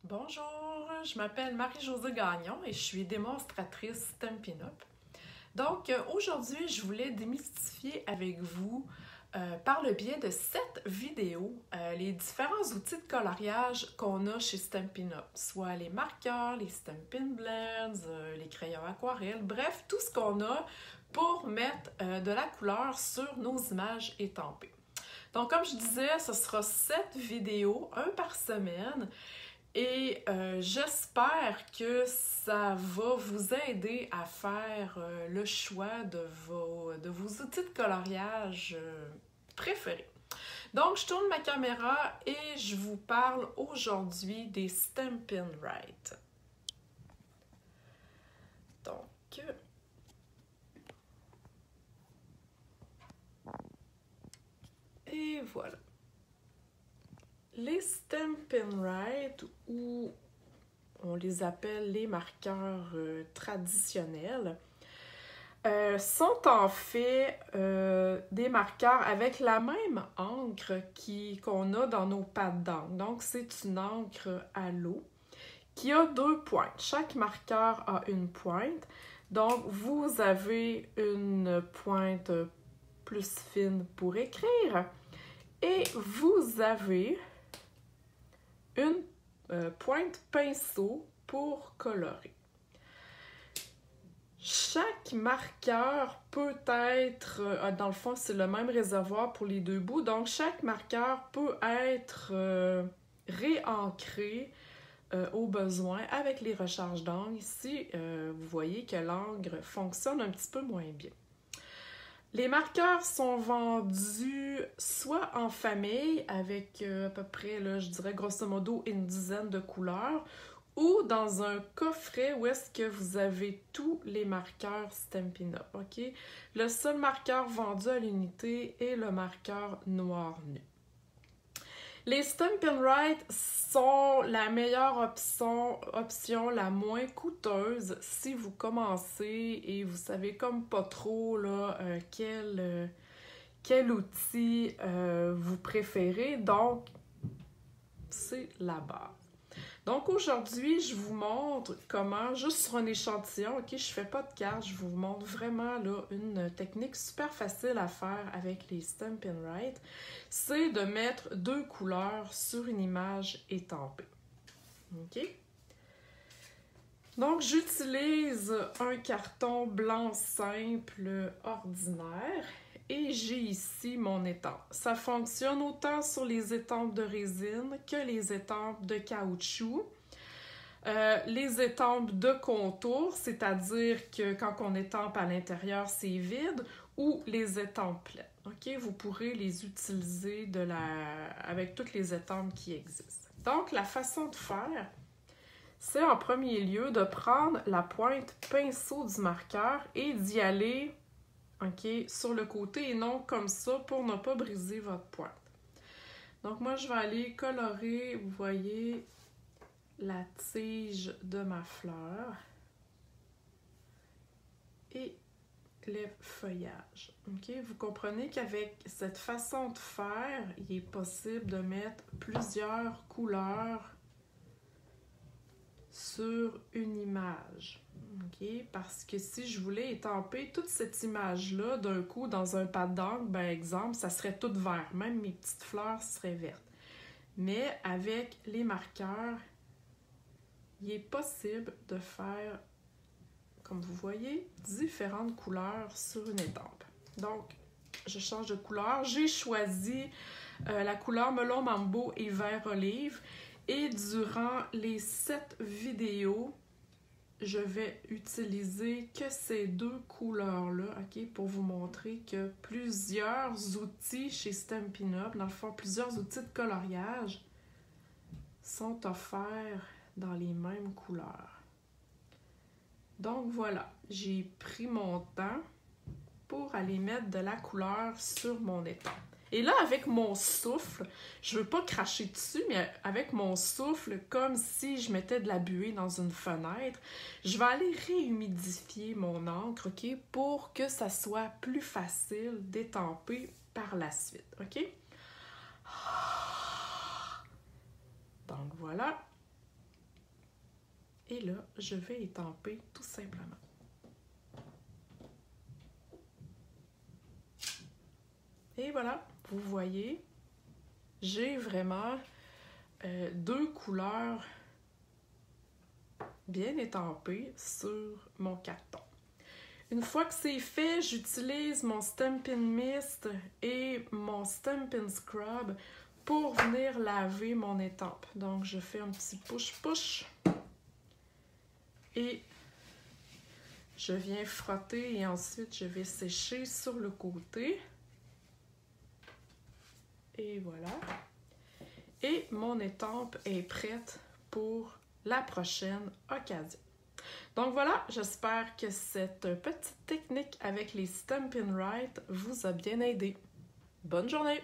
Bonjour, je m'appelle Marie-Josée Gagnon et je suis démonstratrice Stampin' Up. Donc aujourd'hui, je voulais démystifier avec vous par le biais de cette vidéo les différents outils de coloriage qu'on a chez Stampin' Up, soit les marqueurs, les Stampin' Blends, les crayons aquarelles, bref, tout ce qu'on a pour mettre de la couleur sur nos images étampées. Donc comme je disais, ce sera 7 vidéos, un par semaine. Et j'espère que ça va vous aider à faire le choix de vos outils de coloriage préférés. Donc, je tourne ma caméra et je vous parle aujourd'hui des Stampin' Right. Donc, et voilà. Les Stampin' Right, ou on les appelle les marqueurs traditionnels, sont en fait des marqueurs avec la même encre qu'on a dans nos pattes d'encre. Donc, c'est une encre à l'eau qui a 2 pointes. Chaque marqueur a une pointe. Donc, vous avez une pointe plus fine pour écrire et vous avez une pointe pinceau pour colorer. Chaque marqueur peut être, dans le fond, c'est le même réservoir pour les deux bouts, donc chaque marqueur peut être réancré au besoin avec les recharges d'encre. Ici, vous voyez que l'encre fonctionne un petit peu moins bien. Les marqueurs sont vendus soit en famille avec à peu près, là, je dirais grosso modo, une dizaine de couleurs, ou dans un coffret où est-ce que vous avez tous les marqueurs Stampin' Up, ok? Le seul marqueur vendu à l'unité est le marqueur noir nu. Les Stampin' Right sont la meilleure option, la moins coûteuse si vous commencez et vous savez comme pas trop là, quel outil vous préférez. Donc, c'est la base. Donc aujourd'hui, je vous montre comment, juste sur un échantillon, ok, je fais pas de carte, je vous montre vraiment là, une technique super facile à faire avec les Stampin' Right. C'est de mettre 2 couleurs sur une image étampée. Ok? Donc j'utilise un carton blanc simple ordinaire et j'ai ici mon étampe. Ça fonctionne autant sur les étampes de résine que les étampes de caoutchouc. Les étampes de contour, c'est-à-dire que quand on étampe à l'intérieur, c'est vide, ou les étampes pleines. Okay? Vous pourrez les utiliser avec toutes les étampes qui existent. Donc, la façon de faire, c'est en premier lieu de prendre la pointe pinceau du marqueur et d'y aller sur le côté et non comme ça pour ne pas briser votre pointe. Donc, moi, je vais aller colorer, vous voyez, la tige de ma fleur et les feuillages. Okay? Vous comprenez qu'avec cette façon de faire, il est possible de mettre plusieurs couleurs sur une image. Okay? Parce que si je voulais étamper toute cette image-là d'un coup dans un pad d'encre, par exemple, ça serait tout vert. Même mes petites fleurs seraient vertes. Mais avec les marqueurs, il est possible de faire, comme vous voyez, différentes couleurs sur une étampe. Donc, je change de couleur. J'ai choisi la couleur melon mambo et vert olive. Et durant les 7 vidéos, je vais utiliser que ces 2 couleurs-là, ok, pour vous montrer que plusieurs outils chez Stampin' Up, dans le fond, plusieurs outils de coloriage sont offerts dans les mêmes couleurs. Donc voilà, j'ai pris mon temps pour aller mettre de la couleur sur mon étampe. Et là, avec mon souffle, je ne veux pas cracher dessus, mais avec mon souffle, comme si je mettais de la buée dans une fenêtre, je vais aller réhumidifier mon encre, ok, pour que ça soit plus facile d'étamper par la suite, ok? Donc voilà. Et là, je vais étamper tout simplement. Et voilà, vous voyez, j'ai vraiment deux couleurs bien étampées sur mon carton. Une fois que c'est fait, j'utilise mon Stampin' Mist et mon Stampin' Scrub pour venir laver mon étampe. Donc, je fais un petit push-push et je viens frotter et ensuite je vais sécher sur le côté. Et voilà. Et mon étampe est prête pour la prochaine occasion. Donc voilà, j'espère que cette petite technique avec les Stampin' Write vous a bien aidé. Bonne journée!